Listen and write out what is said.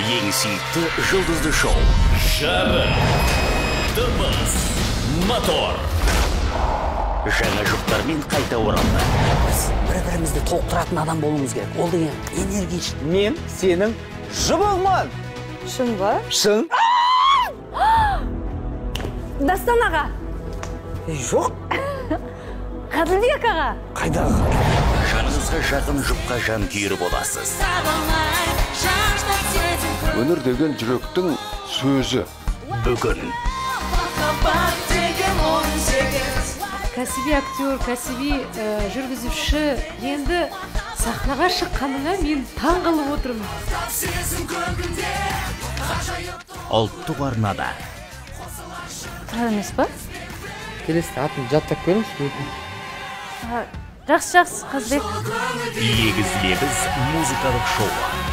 Ең сүйікті жұлдызды шоу. Жарық, дыбыс, мотор. Жаңа жұптармен қайта оралды. Біз бір-бірімізді толықтыратын адам болуымыз керек. Ол деген энергич. Мен сенің жұбыңмын. Шын ба? Шын? Дастан аға. Жоқ. Қадылбек аға. Қайдағы? Жаныңызға жақын жұпқа жан күйері боласыз. Өнер деген жүректің сөзі. Бүгін Кәсіби актер, кәсіби жүргізуші енді сахнаға шыққанына мен таң қалып отырмын. ұлттық арнада. Тұрар емес па? Келесті атын жаттап көріңіз. Жақсы, Қазбек. Егіз лебіз музыкалық шоу.